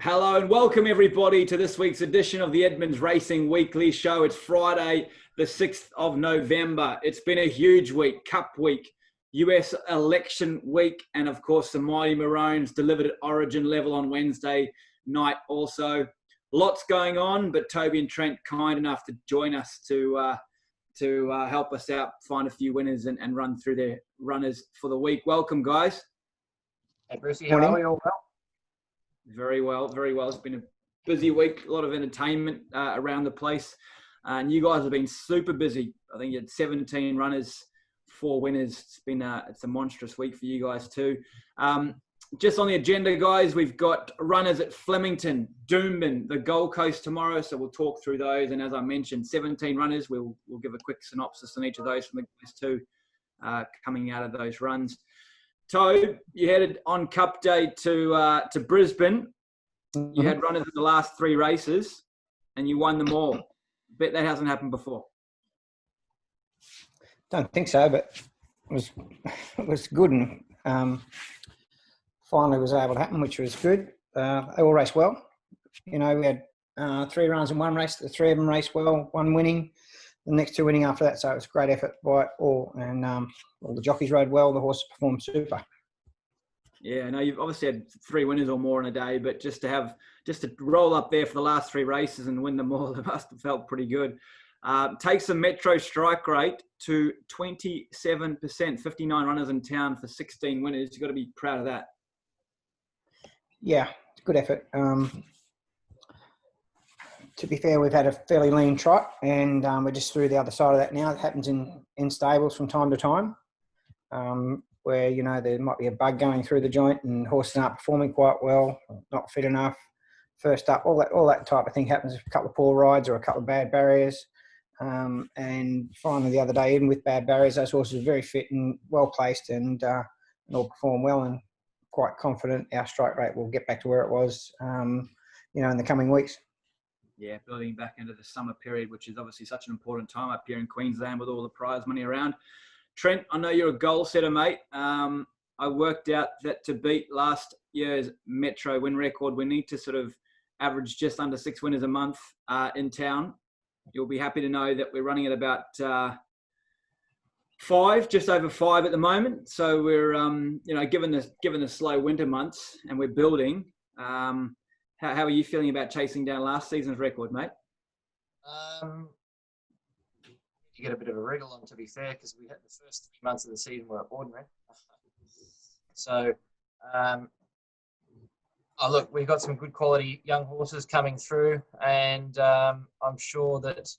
Hello and welcome everybody to this week's edition of the Edmonds Racing Weekly Show. It's Friday, the 6th of November. It's been a huge week, Cup week, US election week, and of course the Mighty Maroons delivered at Origin level on Wednesday night also. Lots going on, but Toby and Trent kind enough to join us to help us out, find a few winners and run through their runners for the week. Welcome, guys. Hey, Brucey, how are we? All well? Very well, very well. It's been a busy week, a lot of entertainment around the place. And you guys have been super busy. I think you had 17 runners, 4 winners. It's a monstrous week for you guys too. Just on the agenda, guys, we've got runners at Flemington, Doomben, the Gold Coast tomorrow. So we'll talk through those. And as I mentioned, 17 runners. We'll give a quick synopsis on each of those from the guys too, coming out of those runs. Toad, you headed on Cup Day to Brisbane. You had runners in the last 3 races, and you won them all. Bet that hasn't happened before. Don't think so, but it was good, and finally was able to happen, which was good. They all raced well. You know, we had 3 runs in one race. The 3 of them raced well, 1 winning, the next 2 winning after that. So it was a great effort by all, and all the jockeys rode well. The horses performed super. Yeah, I know you've obviously had 3 winners or more in a day, but just to roll up there for the last 3 races and win them all, it must have felt pretty good. Takes the Metro strike rate to 27%, 59 runners in town for 16 winners. You've got to be proud of that. Yeah, it's a good effort. To be fair, we've had a fairly lean trot, and we're just through the other side of that now. It happens in stables from time to time, where, you know, there might be a bug going through the joint and horses aren't performing quite well, not fit enough. First up, all that type of thing happens. A couple of poor rides or a couple of bad barriers. And finally, the other day, even with bad barriers, those horses are very fit and well placed and all perform well, and quite confident our strike rate will get back to where it was, you know, in the coming weeks. Yeah, building back into the summer period, which is obviously such an important time up here in Queensland with all the prize money around. Trent, I know you're a goal setter, mate. I worked out that to beat last year's Metro win record, we need to sort of average just under 6 winners a month in town. You'll be happy to know that we're running at about 5, just over 5 at the moment. So we're, you know, given the slow winter months and we're building, how are you feeling about chasing down last season's record, mate? You get a bit of a wriggle on, to be fair, because we had the first 3 months of the season were ordinary. So, look, we've got some good quality young horses coming through, and I'm sure that,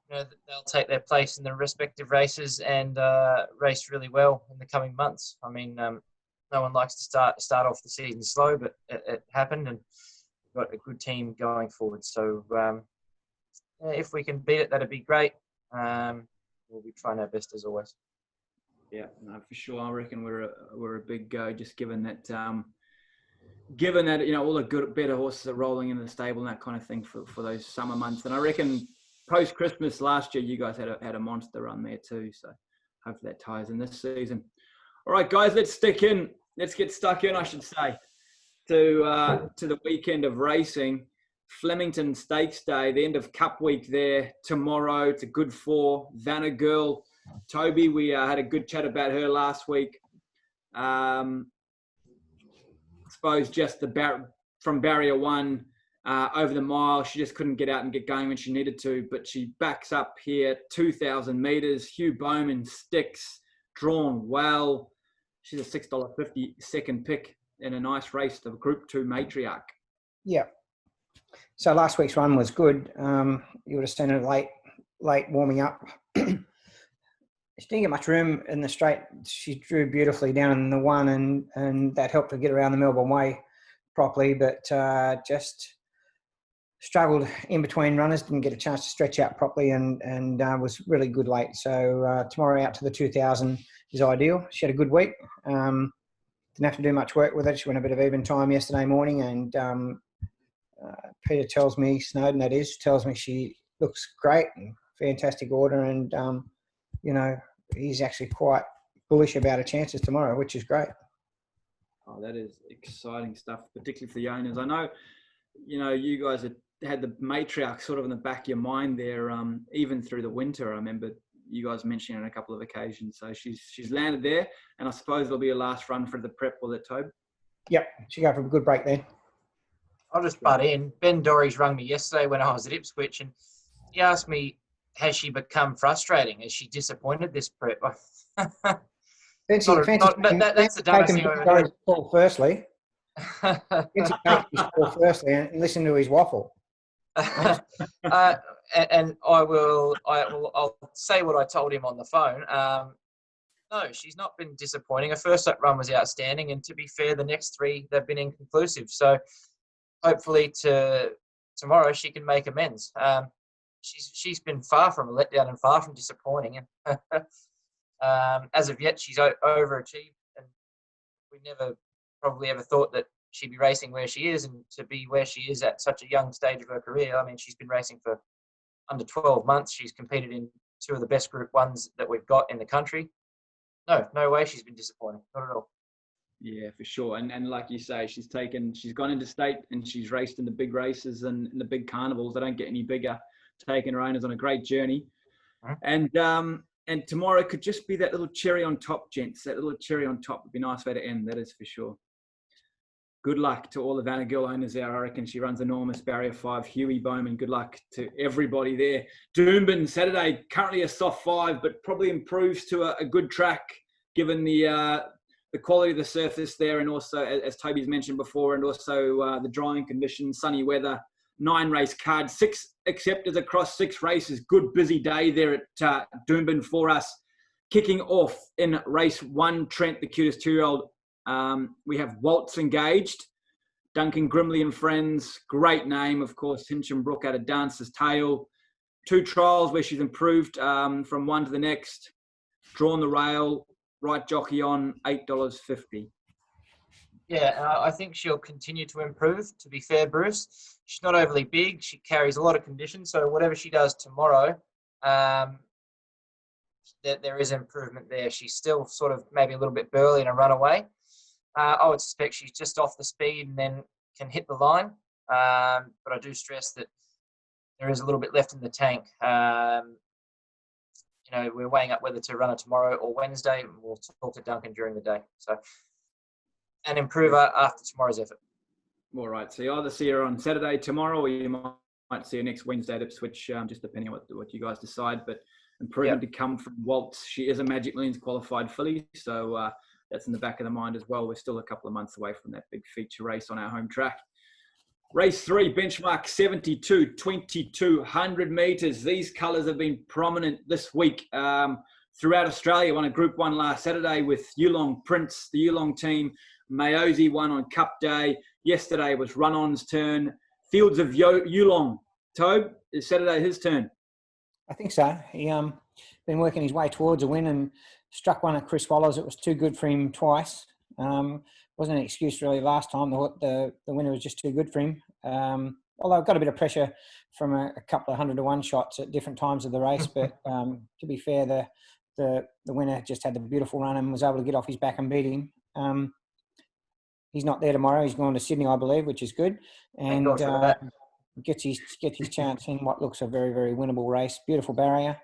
you know, they'll take their place in the respective races and race really well in the coming months. I mean, no one likes to start off the season slow, but it happened, and we've got a good team going forward. So if we can beat it, that'd be great. We'll be trying our best as always. Yeah, no, for sure. I reckon we're a big go, just given that you know, all the good, better horses are rolling into the stable and that kind of thing for those summer months. And I reckon post Christmas last year, you guys had a monster run there too. So hopefully that ties in this season. All right, guys, let's get stuck in, I should say, to the weekend of racing. Flemington Stakes Day, the end of Cup Week there tomorrow. It's a good 4. Vanna Girl, Toby, we had a good chat about her last week. I suppose just from barrier 1 over the mile, she just couldn't get out and get going when she needed to, but she backs up here 2,000 metres. Hugh Bowman sticks, drawn well. She's a $6.50 second pick in a nice race, the Group 2 matriarch. Yeah. So last week's run was good. You would have seen it late warming up. She didn't get much room in the straight. She drew beautifully down in the 1, and that helped her get around the Melbourne Way properly, but just struggled in between runners, didn't get a chance to stretch out properly, and was really good late. So tomorrow out to the 2,000 is ideal. She had a good week. Didn't have to do much work with it. She went a bit of even time yesterday morning, and Peter tells me, Snowden that is, tells me she looks great and fantastic order, and you know, he's actually quite bullish about her chances tomorrow, which is great. Oh, that is exciting stuff, particularly for the owners. I know, you guys had the matriarch sort of in the back of your mind there, even through the winter. I remember you guys mentioning on a couple of occasions. So she's landed there, and I suppose it'll be a last run for the prep, will it, Tobe? Yep, she go for a good break there. I'll just butt in. Ben Dorries rung me yesterday when I was at Ipswich, and he asked me, has she become frustrating? Is she disappointed this prep? That's the dumbest thing I've ever heard. Firstly, firstly, and listen to his waffle. And I'll say what I told him on the phone. No, she's not been disappointing. Her first up run was outstanding, and to be fair, the next three they've been inconclusive. So hopefully tomorrow she can make amends. She's been far from a letdown and far from disappointing. As of yet, she's overachieved, and we never probably ever thought that she'd be racing where she is, and to be where she is at such a young stage of her career. I mean, she's been racing for under 12 months. She's competed in two of the best Group 1s that we've got in the country. No way she's been disappointing. Not at all. Yeah, for sure. And like you say, she's gone into state and she's raced in the big races and in the big carnivals. They don't get any bigger. Taking her owners on a great journey. And tomorrow could just be that little cherry on top, gents. That little cherry on top would be a nice way to end, that is for sure. Good luck to all the Vanna Girl owners there. I reckon she runs enormous Barrier 5. Huey Bowman, good luck to everybody there. Doomben Saturday, currently a soft 5, but probably improves to a good track given the quality of the surface there, and also, as Toby's mentioned before, and also the drying conditions, sunny weather. 9 race card, 6 acceptors across 6 races. Good busy day there at Doomben for us. Kicking off in race 1, Trent, the cutest 2-year-old. We have Waltz engaged. Duncan Grimley and Friends, great name, of course. Hinchem Brook out of Dancer's Tail. 2 trials where she's improved from one to the next. Drawn the rail, right jockey on, $8.50. Yeah, I think she'll continue to improve, to be fair, Bruce. She's not overly big. She carries a lot of condition. So whatever she does tomorrow, there is improvement there. She's still sort of maybe a little bit burly in a runaway. I would suspect she's just off the speed and then can hit the line. But I do stress that there is a little bit left in the tank. We're weighing up whether to run her tomorrow or Wednesday. We'll talk to Duncan during the day. So, and improve her after tomorrow's effort. All right. So you either see her on Saturday, tomorrow, or you might see her next Wednesday at Ipswich, just depending on what you guys decide. But improvement to come from Waltz. She is a Magic Millions qualified filly, so that's in the back of the mind as well. We're still a couple of months away from that big feature race on our home track. Race 3, benchmark 72, 2,200 metres. These colours have been prominent this week throughout Australia. Won a Group 1 last Saturday with Yulong Prince, the Yulong team. Mayosi won on Cup Day. Yesterday was Run-On's turn. Fields of Yulong. Tobe, is Saturday his turn? I think so. He been working his way towards a win and struck one at Chris Waller's. It was too good for him twice. Wasn't an excuse really last time. The winner was just too good for him. Although I got a bit of pressure from a couple of 100-to-1 shots at different times of the race. But to be fair, the winner just had the beautiful run and was able to get off his back and beat him. He's not there tomorrow. He's going to Sydney, I believe, which is good. And gets his chance in what looks a very, very winnable race. Beautiful barrier.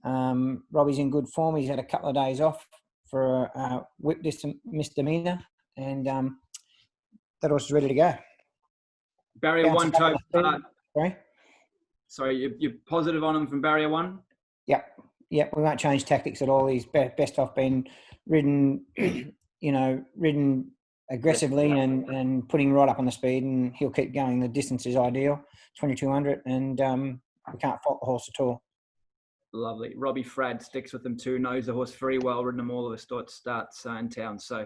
Robbie's in good form. He's had a couple of days off for a whip misdemeanor. And that horse is ready to go. Barrier 1, Tobe. Sorry? You're positive on him from Barrier 1? Yep. We won't change tactics at all. He's best off being ridden, ridden aggressively and putting right up on the speed, and he'll keep going. The distance is ideal, 2,200, and we can't fault the horse at all. Lovely. Robbie Frad sticks with them too, knows the horse very well, ridden them all of the starts in town. So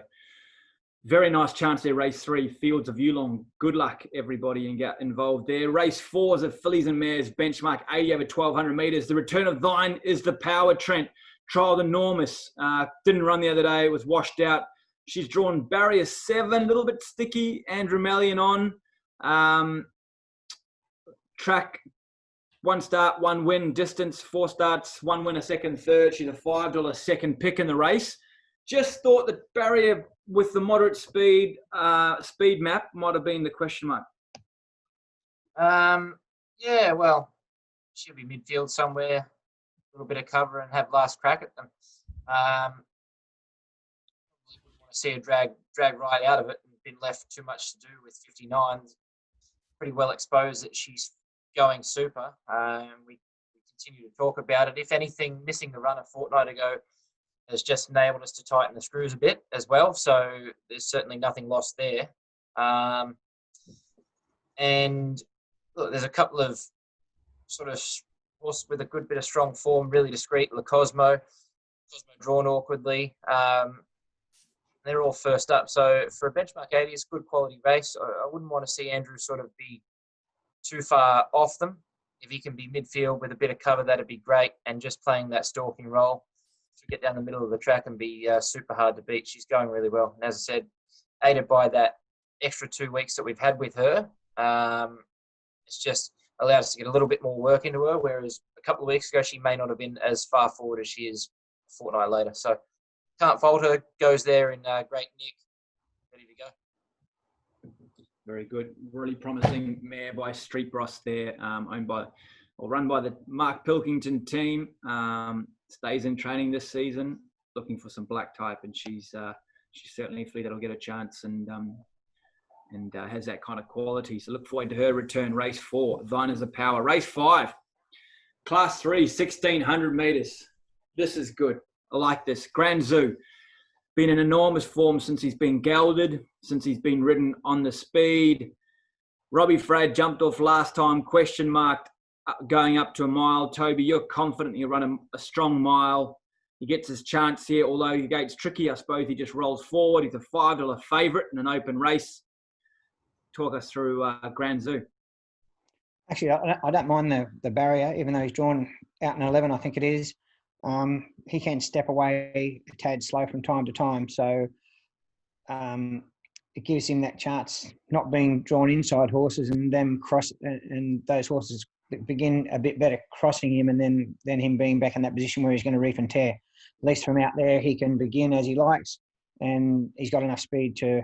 very nice chance there, race 3, Fields of Yulong. Good luck, everybody, and get involved there. Race 4 is a fillies and mares, benchmark 80 over 1,200 metres. The return of Thine is the Power, Trent. Trialled enormous. Didn't run the other day. It was washed out. She's drawn barrier 7, a little bit sticky. Andrew Mallion on. Track, 1 start, 1 win. Distance, 4 starts, 1 winner, second, third. She's a $5 second pick in the race. Just thought that barrier with the moderate speed map might have been the question mark. Yeah, well, she'll be midfield somewhere, a little bit of cover and have last crack at them. Wouldn't want to see her drag right out of it and been left too much to do with 59. Pretty well exposed that she's going super. We continue to talk about it. If anything, missing the run a fortnight ago has just enabled us to tighten the screws a bit as well. So there's certainly nothing lost there. And look, there's a couple of sort of horses with a good bit of strong form, really discreet. Cosmo drawn awkwardly. They're all first up. So for a benchmark 80, it's a good quality race. I wouldn't want to see Andrew sort of be too far off them. If he can be midfield with a bit of cover, that'd be great. And just playing that stalking role to get down the middle of the track and be super hard to beat. She's going really well. And as I said, aided by that extra 2 weeks that we've had with her, it's just allowed us to get a little bit more work into her, whereas a couple of weeks ago, she may not have been as far forward as she is a fortnight later. So can't fault her. Goes there in great nick, ready to go. Very good. Really promising mare by Street Bros there, run by the Mark Pilkington team. Stays in training this season, looking for some black type, and she's certainly a filly that'll get a chance and has that kind of quality. So look forward to her return. Race 4, Thine is the Power. Race 5, Class 3, 1,600 metres. This is good. I like this. Grand Zoo. Been in enormous form since he's been gelded, since he's been ridden on the speed. Robbie Frad jumped off last time, question marked, going up to a mile. Toby, you're confident he'll run a strong mile. He gets his chance here, although the gate's tricky. I suppose he just rolls forward. He's a $5 favourite in an open race. Talk us through Grand Zoo. Actually, I don't mind the barrier, even though he's drawn out in 11, I think it is. He can step away a tad slow from time to time. So it gives him that chance, not being drawn inside horses and them cross, and those horses begin a bit better crossing him, and then him being back in that position where he's going to reef and tear. At least from out there, he can begin as he likes, and he's got enough speed to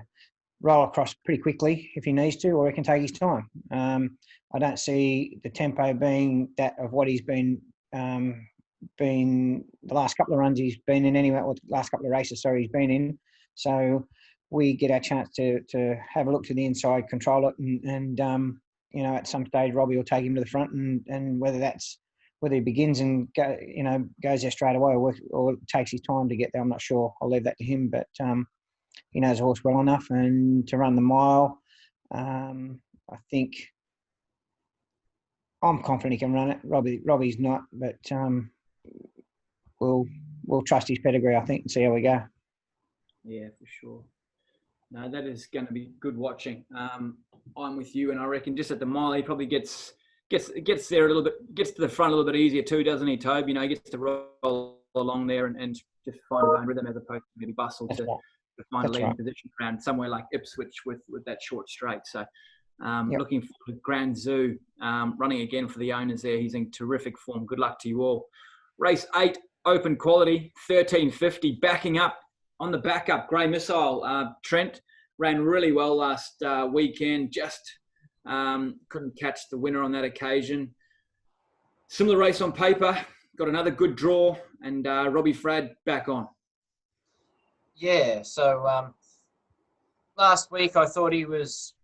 roll across pretty quickly if he needs to, or he can take his time. I don't see the tempo being that of what he's been the last couple of runs he's been in anyway, or the last couple of races, he's been in. So we get our chance to have a look to the inside, control it, and at some stage Robbie will take him to the front, and whether he begins and goes there straight away or takes his time to get there, I'm not sure. I'll leave that to him, but he knows the horse well enough, and to run the mile, I think I'm confident he can run it. Robbie's not, but we'll trust his pedigree, I think, and see how we go. Yeah, for sure. No, that is going to be good watching. I'm with you, and I reckon just at the mile he probably gets there a little bit, gets to the front a little bit easier too, doesn't he, Tobe? He gets to roll along there and just find his own rhythm as opposed to maybe bustle to find a leading position around somewhere like Ipswich with that short straight. So looking forward to Grand Zoo running again for the owners there. He's in terrific form. Good luck to you all. Race 8, Open Quality, 1350, backing up on the backup. Grey Missile, Trent ran really well last weekend. Just couldn't catch the winner on that occasion. Similar race on paper. Got another good draw, and Robbie Frad back on. Yeah, so last week I thought he was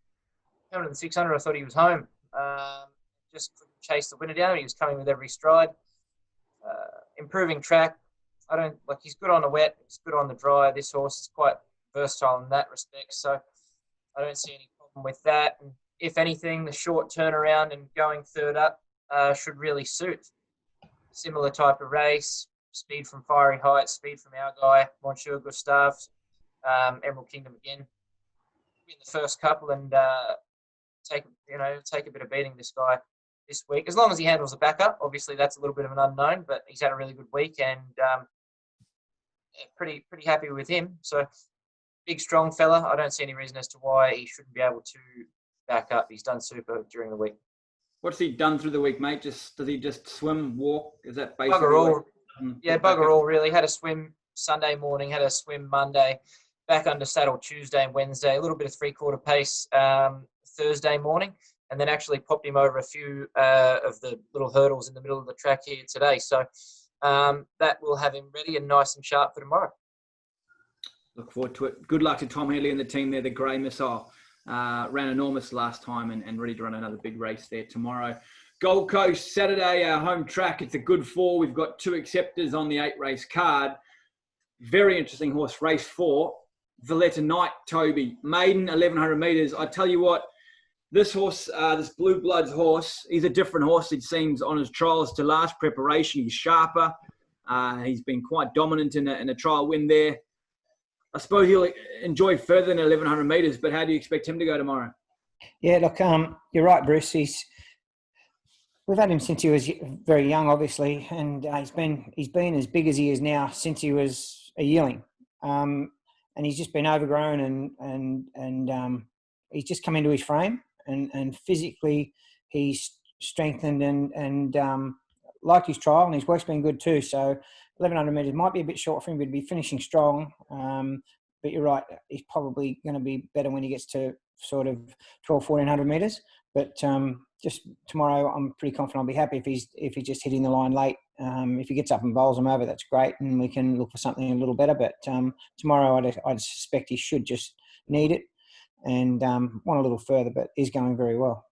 coming to the 600. I thought he was home. Just couldn't chase the winner down. He was coming with every stride. Improving track. He's good on the wet. He's good on the dry. This horse is quite versatile in that respect. So I don't see any problem with that. And if anything, the short turnaround and going third up should really suit. Similar type of race. Speed from Fiery Heights, speed from our guy, Monsieur Gustave, Emerald Kingdom again. Win the first couple and take a bit of beating this guy this week. As long as he handles the backup, obviously that's a little bit of an unknown, but he's had a really good week and pretty happy with him. So big, strong fella. I don't see any reason as to why he shouldn't be able to back up. He's done super during the week. What's he done through the week, mate? Does he just swim, walk? Is that basically? Bugger all. Yeah, bugger all, really. Had a swim Sunday morning, had a swim Monday, back under saddle Tuesday and Wednesday, a little bit of 3/4 pace Thursday morning, and then actually popped him over a few of the little hurdles in the middle of the track here today. So that will have him ready and nice and sharp for tomorrow. Look forward to it. Good luck to Tom Healy and the team there. The Grey Missile ran enormous last time and ready to run another big race there tomorrow. Gold Coast, Saturday, our home track. It's a good 4. We've got 2 acceptors on the 8-race card. Very interesting horse, race 4. Valletta Knight, Toby. Maiden, 1,100 metres. I tell you what, this horse, this Blue Bloods horse, he's a different horse, it seems, on his trials to last preparation. He's sharper. He's been quite dominant in a trial win there. I suppose he'll enjoy further than 1,100 metres, but how do you expect him to go tomorrow? Yeah, look, you're right, Bruce. We've had him since he was very young, obviously, and he's been as big as he is now since he was a yearling, and he's just been overgrown and he's just come into his frame and physically he's strengthened and liked his trial, and his work's been good too. So 1,100 metres might be a bit short for him, but he'd be finishing strong. But you're right, he's probably going to be better when he gets to sort of 1,100 metres. But just tomorrow, I'm pretty confident I'll be happy if he's just hitting the line late. If he gets up and bowls them over, that's great, and we can look for something a little better. But tomorrow, I'd suspect he should just need it and want a little further, but he's going very well.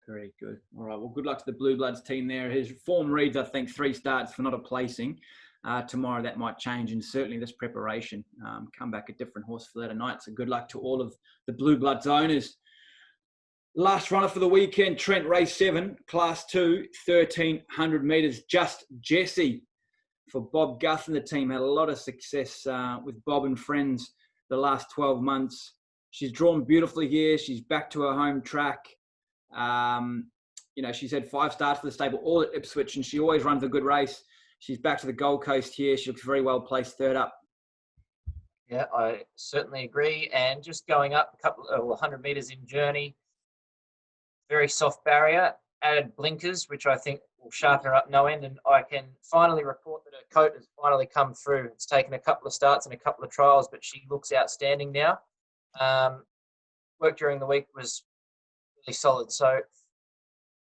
Very good. All right. Well, good luck to the Blue Bloods team there. His form reads, I think, 3 starts for not a placing. Tomorrow that might change, and certainly this preparation. Come back a different horse for that night. So good luck to all of the Blue Bloods owners. Last runner for the weekend, Trent, race 7, class 2, 1,300 metres. Just Jessie for Bob Guth and the team. Had a lot of success with Bob and friends the last 12 months. She's drawn beautifully here. She's back to her home track. She's had 5 starts for the stable, all at Ipswich, and she always runs a good race. She's back to the Gold Coast here. She looks very well placed, 3rd up. Yeah, I certainly agree. And just going up a couple of 100 metres in journey, very soft barrier, added blinkers, which I think will sharpen her up no end. And I can finally report that her coat has finally come through. It's taken a couple of starts and a couple of trials, but she looks outstanding now. Work during the week was really solid. So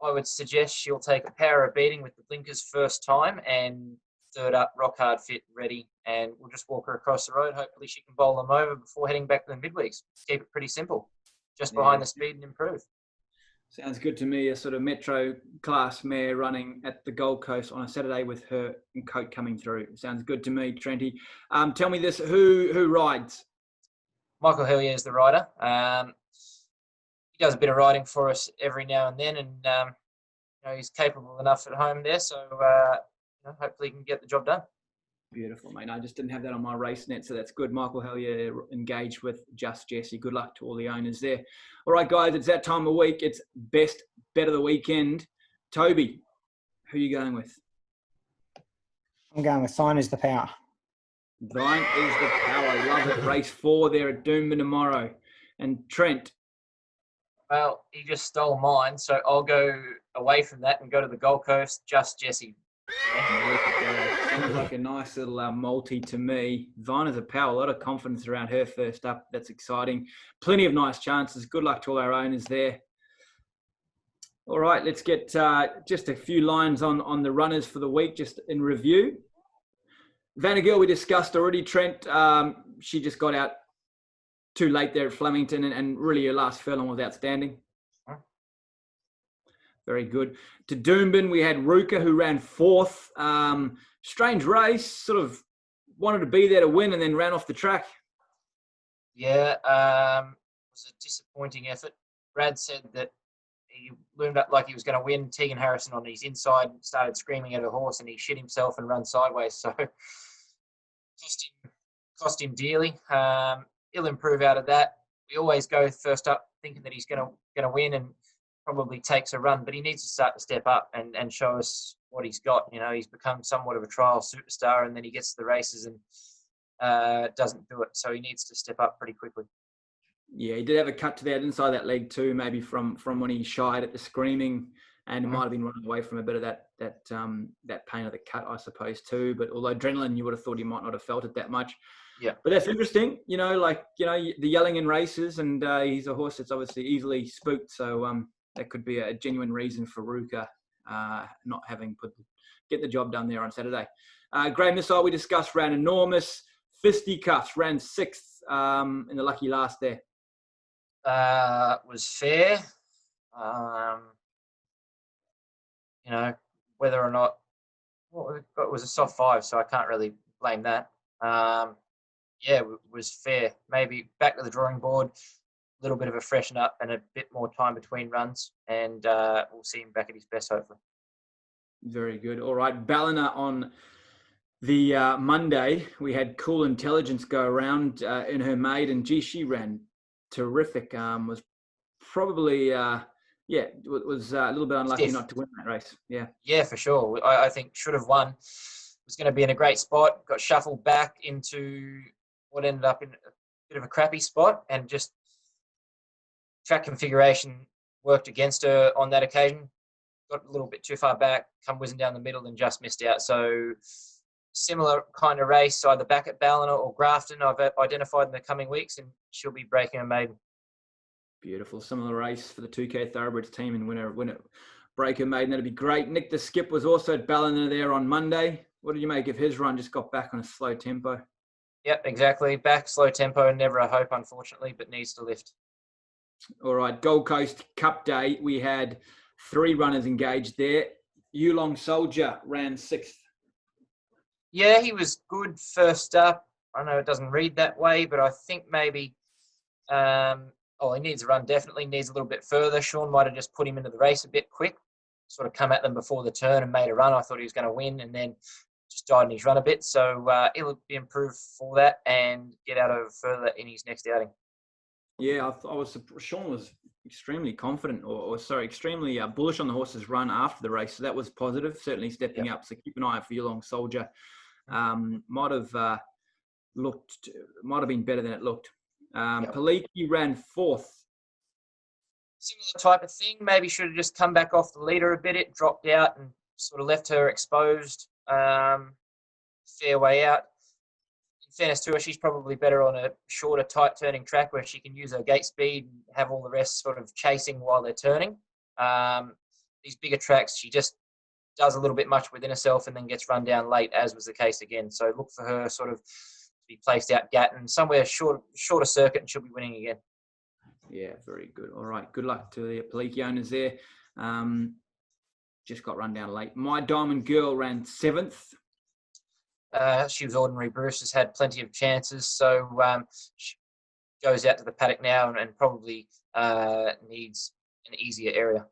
I would suggest she'll take a power of beating with the blinkers first time and 3rd up, rock hard fit, ready. And we'll just walk her across the road. Hopefully she can bowl them over before heading back to the midweeks. Keep it pretty simple. Just behind the speed and improve. Sounds good to me. A sort of metro class mare running at the Gold Coast on a Saturday with her and coat coming through. Sounds good to me, Trenty. Tell me this, who rides? Michael Hillier is the rider. He does a bit of riding for us every now and then, and he's capable enough at home there. So hopefully he can get the job done. Beautiful, mate. I just didn't have that on my race net, so that's good. Michael Hillier engaged with Just Jessie. Good luck to all the owners there. All right, guys, it's that time of week. It's best bet of the weekend. Toby, who are you going with? I'm going with Thine is the Power. Thine is the Power. Love it. Race 4 there at Doomben tomorrow. And Trent? Well, he just stole mine, so I'll go away from that and go to the Gold Coast, Just Jessie. Sounds like a nice little multi to me. Thine is a Power. A lot of confidence around her first up. That's exciting. Plenty of nice chances. Good luck to all our owners there. All right, let's get just a few lines on the runners for the week, just in review. Vanagirl, we discussed already, Trent. She just got out too late there at Flemington, and really her last furlong was outstanding. Very good. To Doomben, we had Ruka, who ran 4th. Strange race, sort of wanted to be there to win and then ran off the track. Yeah, it was a disappointing effort. Brad said that he loomed up like he was going to win. Tegan Harrison on his inside started screaming at a horse, and he shit himself and run sideways. So cost him dearly. He'll improve out of that. We always go first up thinking that he's going to win and probably takes a run, but he needs to start to step up and show us what he's got. He's become somewhat of a trial superstar, and then he gets to the races and doesn't do it. So he needs to step up pretty quickly. Yeah, he did have a cut to that inside that leg too, maybe from when he shied at the screaming, and it might have been running away from a bit of that pain of the cut, I suppose too. But although adrenaline, you would have thought he might not have felt it that much. Yeah. But that's interesting, the yelling in races, and he's a horse that's obviously easily spooked. So that could be a genuine reason for Ruka not having get the job done there on Saturday. Grey Missile, we discussed, ran enormous. Fisticuffs ran 6th in the lucky last there. Was fair. Whether or not it was a soft 5, so I can't really blame that. It was fair. Maybe back to the drawing board, a little bit of a freshen up and a bit more time between runs, and we'll see him back at his best, hopefully. Very good. All right, Ballina on the Monday. We had Cool Intelligence go around in her maid, and she ran terrific. Was probably, was a little bit unlucky Stiff. not to win that race. Yeah. Yeah, for sure. I think should have won. Was going to be in a great spot. Got shuffled back into what ended up in a bit of a crappy spot, and just track configuration worked against her on that occasion. Got a little bit too far back, come whizzing down the middle, and just missed out. So similar kind of race, either back at Ballina or Grafton, I've identified in the coming weeks, and she'll be breaking a maiden. Beautiful. Similar race for the 2K Thoroughbreds team, and winner breaker maiden. That'd be great. Nick the Skip was also at Ballina there on Monday. What did you make of his run? Just got back on a slow tempo. Yep, exactly. Back, slow tempo, never a hope, unfortunately, but needs to lift. All right, Gold Coast Cup Day. We had 3 runners engaged there. Yulong Soldier ran 6th. Yeah, he was good first up. I know it doesn't read that way, but I think maybe he needs a run, definitely needs a little bit further. Sean might have just put him into the race a bit quick, sort of come at them before the turn and made a run. I thought he was going to win, and then just died in his run a bit. So he'll be improved for that and get out of further in his next outing. Yeah, Sean was extremely confident, extremely bullish on the horse's run after the race. So that was positive, certainly stepping up. So keep an eye out for Yulong Soldier. Might have been better than it looked. Paliki ran 4th. Similar type of thing. Maybe should have just come back off the leader a bit. It dropped out and sort of left her exposed. Fair way out. In fairness to her, she's probably better on a shorter, tight turning track where she can use her gate speed and have all the rest sort of chasing while they're turning. These bigger tracks, she just does a little bit much within herself and then gets run down late, as was the case again. So look for her sort of to be placed out Gatton, somewhere shorter circuit, and she'll be winning again. Yeah, very good. All right, good luck to the Paliki owners there. Just got run down late. My Diamond Girl ran 7th. She was ordinary. Bruce has had plenty of chances, so she goes out to the paddock now and probably needs an easier area.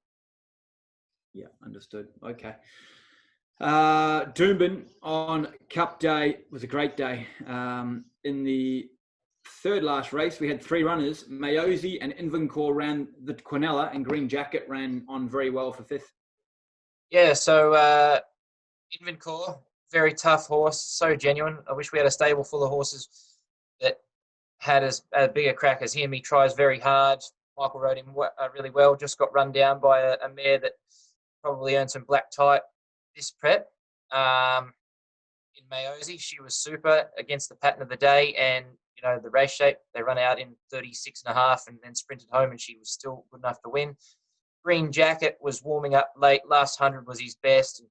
Yeah, understood. Okay. Doomben on Cup Day was a great day. In the third last race, we had 3 runners. Mayosi and Invencore ran the Quinella, and Green Jacket ran on very well for 5th. Yeah, so Invencore, very tough horse, so genuine. I wish we had a stable full of horses that had as big a crack as him. He tries very hard. Michael rode him really well, just got run down by a mare that probably earned some black type this prep. In Mayosi, she was super against the pattern of the day, and the race shape, they run out in 36.5 and then sprinted home, and she was still good enough to win. Green Jacket was warming up late. Last 100 was his best. And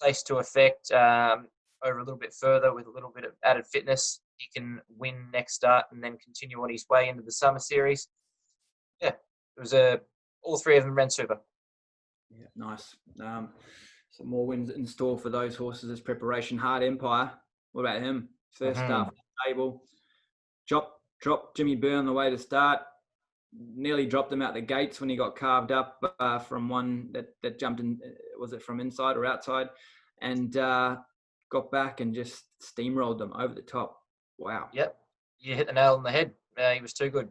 placed to effect over a little bit further with a little bit of added fitness. He can win next start and then continue on his way into the summer series. Yeah, it was all 3 of them ran super. Yeah, nice. Some more wins in store for those horses as preparation. Hard Empire. What about him? First up, stable. Dropped Jimmy Byrne on the way to start. Nearly dropped him out the gates when he got carved up from one that jumped in. Was it from inside or outside? And got back and just steamrolled them over the top. Wow. Yep. You hit the nail on the head. He was too good.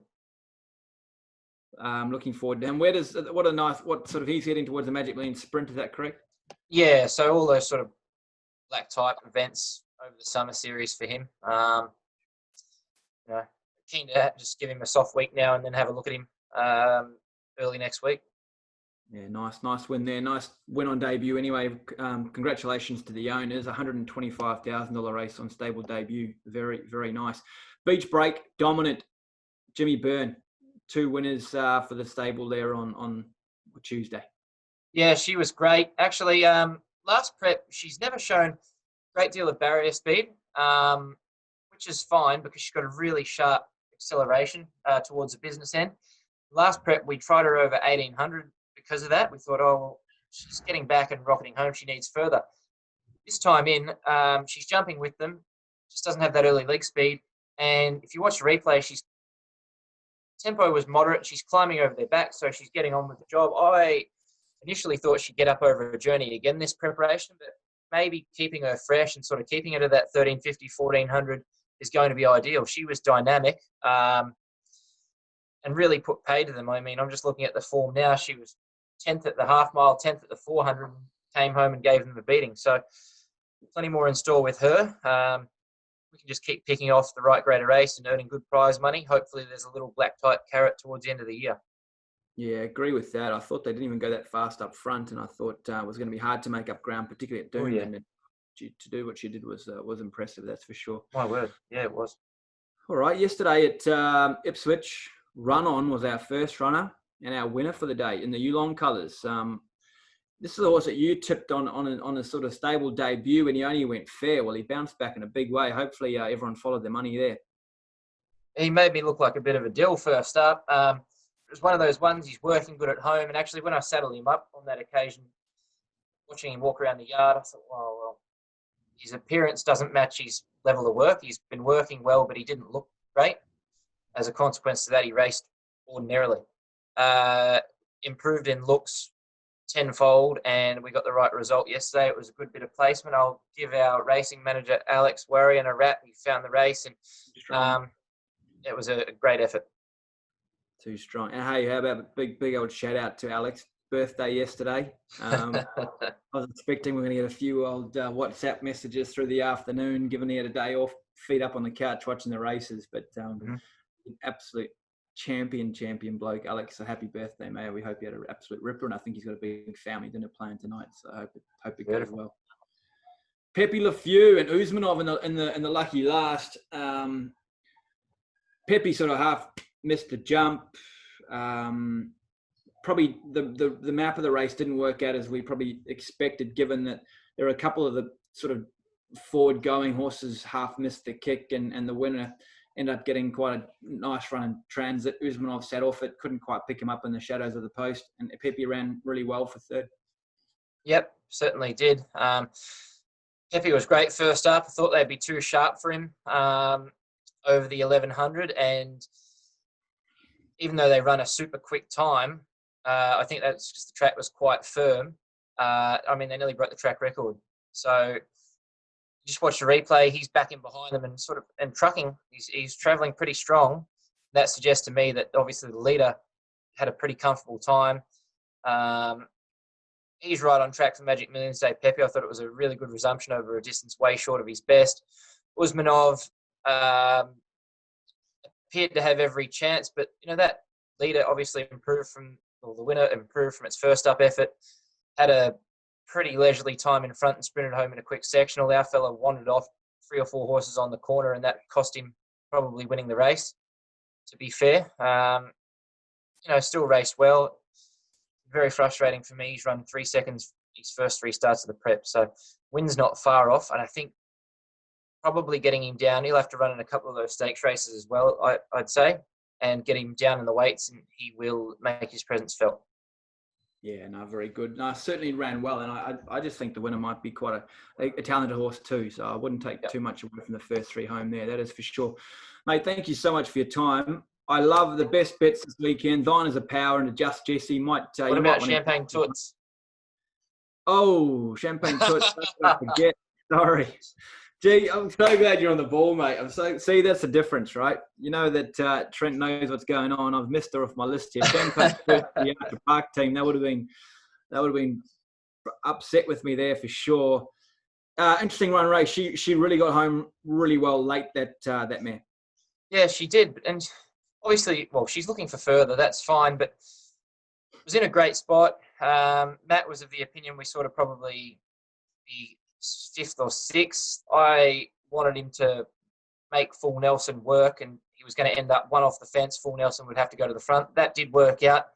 Looking forward to him. What sort of he's heading towards the Magic Million Sprint, is that correct? Yeah, so all those sort of black type events over the summer series for him. Keen to just give him a soft week now and then have a look at him early next week. Yeah, nice win there. Nice win on debut anyway. Congratulations to the owners. $125,000 race on stable debut. Very, very nice. Beach Break, dominant. Jimmy Byrne, 2 winners for the stable there on Tuesday. Yeah, she was great. Actually, last prep, she's never shown a great deal of barrier speed, which is fine because she's got a really sharp acceleration towards the business end. Last prep, we tried her over 1800 because of that. We thought, oh, well, she's getting back and rocketing home. She needs further. This time in, she's jumping with them. Just doesn't have that early leg speed. And if you watch the replay, she's tempo was moderate. She's climbing over their back, so she's getting on with the job. I initially thought she'd get up over a journey again this preparation, but maybe keeping her fresh and sort of keeping her to that 1350, 1400 is going to be ideal. She was dynamic and really put pay to them. I mean, I'm just looking at the form now. She was 10th at the half mile, 10th at the 400, and came home and gave them a beating. So plenty more in store with her. We can just keep picking off the right grade of race and earning good prize money. Hopefully there's a little black type carrot towards the end of the year. Yeah, agree with that. I thought they didn't even go that fast up front, and I thought it was going to be hard to make up ground, particularly at Doomben. And to do what she did was impressive, that's for sure. My word. Yeah, it was. All right, yesterday at Ipswich, Run On was our first runner and our winner for the day in the Yulong colours. This is a horse that you tipped on a sort of stable debut, and he only went fair. Well, he bounced back in a big way. Hopefully, everyone followed their money there. He made me look like a bit of a dill first up. It was one of those ones, he's working good at home. And actually, when I saddled him up on that occasion, watching him walk around the yard, I thought, well, his appearance doesn't match his level of work. He's been working well, but he didn't look great. As a consequence of that, he raced ordinarily. Improved in looks tenfold, and we got the right result yesterday. It was a good bit of placement. I'll give our racing manager, Alex Warrior, a rap. He found the race, and it was a great effort. Too strong. And hey, how about a big old shout out to Alex? Birthday yesterday. I was expecting we're going to get a few old WhatsApp messages through the afternoon, given he had a day off, feet up on the couch watching the races. But absolute champion bloke. Alex, a happy birthday, mate. We hope you had an absolute ripper, and I think he's got a big family dinner planned tonight, so I hope it goes well. Pepe Le Feu and Usmanov in the lucky last. Pepe sort of half missed the jump. Probably the map of the race didn't work out as we probably expected, given that there are a couple of the sort of forward-going horses half missed the kick, and the winner ended up getting quite a nice run in transit. Usmanov sat off it, couldn't quite pick him up in the shadows of the post, and Pepe ran really well for third. Yep, certainly did. Pepe was great first up. I thought they'd be too sharp for him over the 1100, and even though they run a super quick time, I think that's just the track was quite firm. I mean, they nearly broke the track record. So you just watch the replay, he's back in behind them and trucking. He's travelling pretty strong. That suggests to me that obviously the leader had a pretty comfortable time. He's right on track for Magic Millions Day. Pepe, I thought it was a really good resumption over a distance way short of his best. Usmanov appeared to have every chance, but that leader obviously the winner improved from its first up effort, had a pretty leisurely time in front and sprinted home in a quick sectional. Our fella wandered off 3 or 4 horses on the corner, and that cost him probably winning the race, to be fair. Still raced well. Very frustrating for me. He's run 3 seconds his first 3 starts of the prep, so win's not far off, and I think probably getting him down, he'll have to run in a couple of those stakes races as well, I'd say, and get him down in the weights, and he will make his presence felt. Yeah, no, very good. No, certainly ran well, and I just think the winner might be quite a talented horse too, so I wouldn't take too much away from the first 3 home there, that is for sure. Mate, thank you so much for your time. I love the best bets this weekend. Thine is a power, and a Just Jesse might... what about Champagne Toots? Oh, Champagne Toots. I forget. Sorry. Gee, I'm so glad you're on the ball, mate. See, that's the difference, right? You know that Trent knows what's going on. I've missed her off my list here. Champagne Toots, the Archer Park team, that would have been upset with me there for sure. Interesting run race. She really got home really well late, that mare. Yeah, she did, and obviously, well, she's looking for further. That's fine, but was in a great spot. Matt was of the opinion we sort of probably be 5th or 6th. I wanted him to make Full Nelson work, and he was going to end up one off the fence. Full Nelson would have to go to the front. That did work out.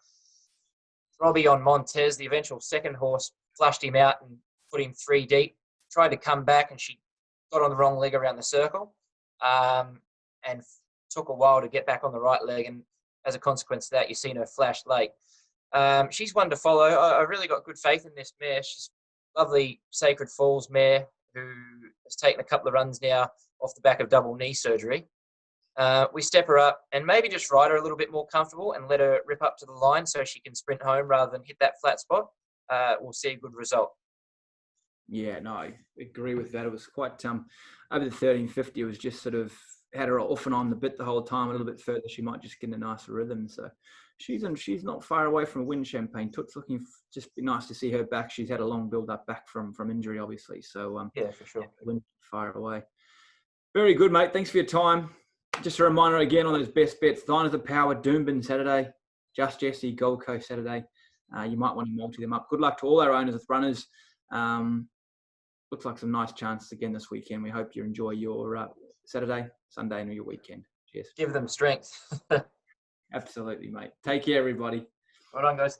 Robbie on Montez, the eventual second horse, flushed him out and put him 3 deep. Tried to come back, and she got on the wrong leg around the circle, and took a while to get back on the right leg. And as a consequence of that, you've seen her flash late. She's one to follow. I really got good faith in this mare. She's a lovely Sacred Falls mare who has taken a couple of runs now off the back of double knee surgery. We step her up and maybe just ride her a little bit more comfortable and let her rip up to the line so she can sprint home rather than hit that flat spot. We'll see a good result. Yeah, no, I agree with that. It was quite over the 1350. It was just sort of had her off and on the bit the whole time. A little bit further, she might just get a nicer rhythm. So she's not far away from a win. Champagne Toot's looking just be nice to see her back. She's had a long build up back from injury, obviously. So yeah, for sure. Win far away. Very good, mate. Thanks for your time. Just a reminder again on those best bets. Dine of the Power, Doomben Saturday, Just Jesse, Gold Coast Saturday. You might want to multi them up. Good luck to all our owners with runners. Looks like some nice chances again this weekend. We hope you enjoy your Saturday, Sunday, and your weekend. Cheers. Give them strength. Absolutely, mate. Take care, everybody. Well done, guys.